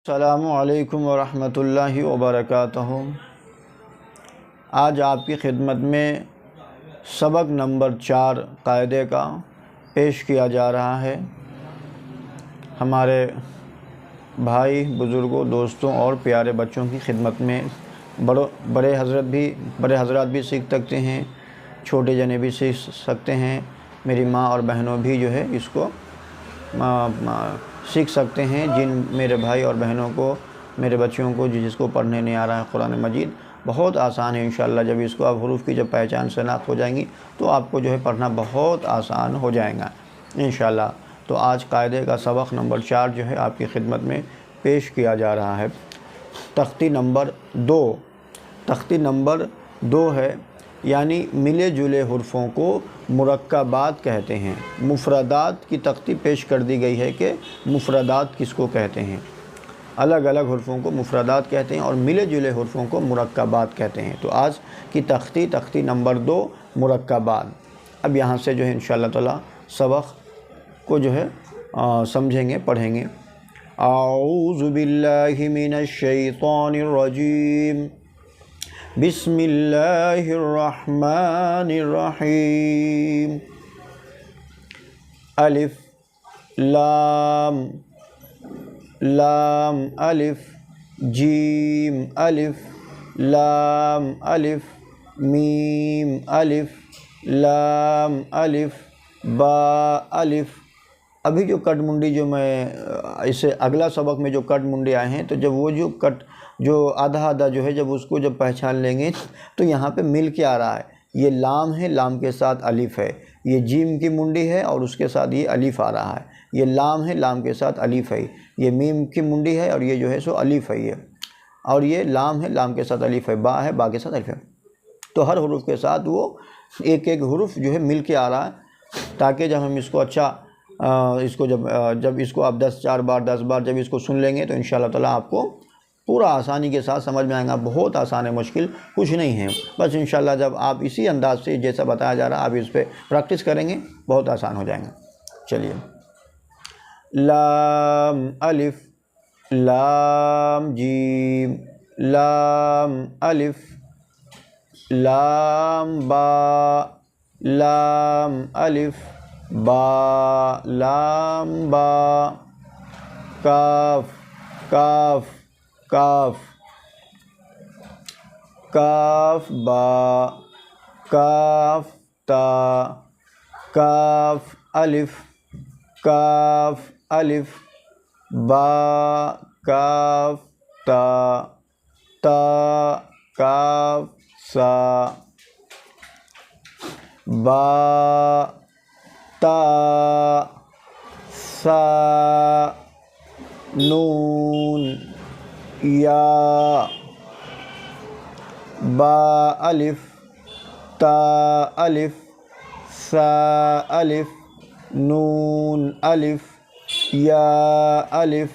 السلام علیکم ورحمۃ اللہ وبرکاتہ۔ آج آپ کی خدمت میں سبق نمبر 4 قاعدے کا پیش کیا جا رہا ہے۔ ہمارے بھائی بزرگوں، دوستوں اور پیارے بچوں کی خدمت میں بڑے حضرات بھی سیکھ سکتے ہیں، چھوٹے جنے بھی سیکھ سکتے ہیں، میری ماں اور بہنوں بھی جو ہے اس کو سیکھ سکتے ہیں۔ جن میرے بھائی اور بہنوں کو، میرے بچوں کو جس کو پڑھنے نہیں آ رہا ہے قرآن مجید، بہت آسان ہے انشاءاللہ۔ جب اس کو آپ حروف کی جب پہچان شناخت ہو جائیں گی تو آپ کو جو ہے پڑھنا بہت آسان ہو جائے گا انشاءاللہ۔ تو آج قاعدے کا سبق نمبر 4 جو ہے آپ کی خدمت میں پیش کیا جا رہا ہے۔ تختی نمبر 2 ہے، یعنی ملے جلے حرفوں کو مرکبات کہتے ہیں۔ مفردات کی تختی پیش کر دی گئی ہے کہ مفردات کس کو کہتے ہیں۔ الگ الگ حرفوں کو مفردات کہتے ہیں اور ملے جلے حرفوں کو مرکبات کہتے ہیں۔ تو آج کی تختی نمبر 2 مرکبات۔ اب یہاں سے جو ہے انشاءاللہ تعالی سبق کو جو ہے سمجھیں گے، پڑھیں گے۔ اعوذ باللہ من الشیطان الرجیم، بسم اللہ الرحمن الرحیم۔ الف لام الف جیم الف لام الف میم الف لام الف با الف۔ ابھی جو کٹ منڈی جو میں اسے اگلا سبق میں جو کٹ منڈی آئے ہیں، تو جب وہ جو آدھا جو ہے جب اس کو جب پہچان لیں گے تو یہاں پہ مل کے آ رہا ہے۔ یہ لام ہے، لام کے ساتھ الف ہے۔ یہ جیم کی منڈی ہے اور اس کے ساتھ یہ الف آ رہا ہے۔ یہ لام ہے، لام کے ساتھ الف ہے۔ یہ میم کی منڈی ہے اور یہ جو ہے سو الف ہے یہ، اور یہ لام ہے، لام کے ساتھ الف ہے۔ با ہے، با کے ساتھ الف ہے۔ تو ہر حروف کے ساتھ وہ ایک حرف جو ہے مل کے آ رہا ہے، تاکہ جب ہم اس کو اس کو جب اس کو آپ 10 بار جب اس کو سن لیں گے تو انشاءاللہ تعالی آپ کو پورا آسانی کے ساتھ سمجھ میں آئے گا۔ بہت آسان ہے، مشکل کچھ نہیں ہے۔ بس انشاءاللہ جب آپ اسی انداز سے جیسا بتایا جا رہا ہے آپ اس پہ پریکٹس کریں گے، بہت آسان ہو جائیں گا۔ چلیے، لام الف لام جیم لام الف لام با لام الف با لام با کاف کاف کاف کاف با کاف تا کاف الف کاف الف با کاف تا تا کاف سا با تا سا نون یا با الف تا الف سا الف نون الف یا الف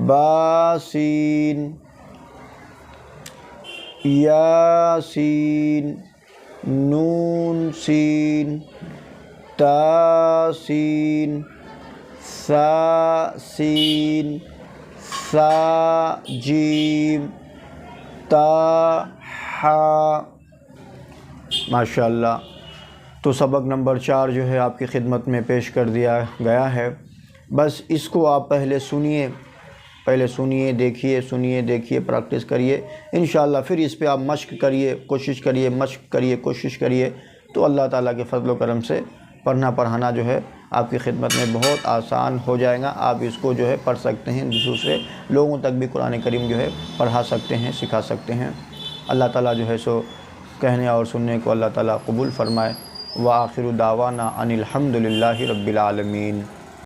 با سین یا سین نون سین تا سین سا سین سا جیم تا حا۔ ماشاءاللہ۔ تو سبق نمبر 4 جو ہے آپ کی خدمت میں پیش کر دیا گیا ہے۔ بس اس کو آپ پہلے سنیے، دیکھیے، پریکٹس کریے انشاءاللہ۔ پھر اس پہ آپ مشق کریے، کوشش کریے تو اللہ تعالیٰ کے فضل و کرم سے پڑھنا پڑھانا جو ہے آپ کی خدمت میں بہت آسان ہو جائے گا۔ آپ اس کو جو ہے پڑھ سکتے ہیں، دوسرے لوگوں تک بھی قرآن کریم جو ہے پڑھا سکتے ہیں، سکھا سکتے ہیں۔ اللہ تعالیٰ جو ہے سو کہنے اور سننے کو اللہ تعالیٰ قبول فرمائے۔ وآخر دعوانا ان الحمد للہ رب العالمین۔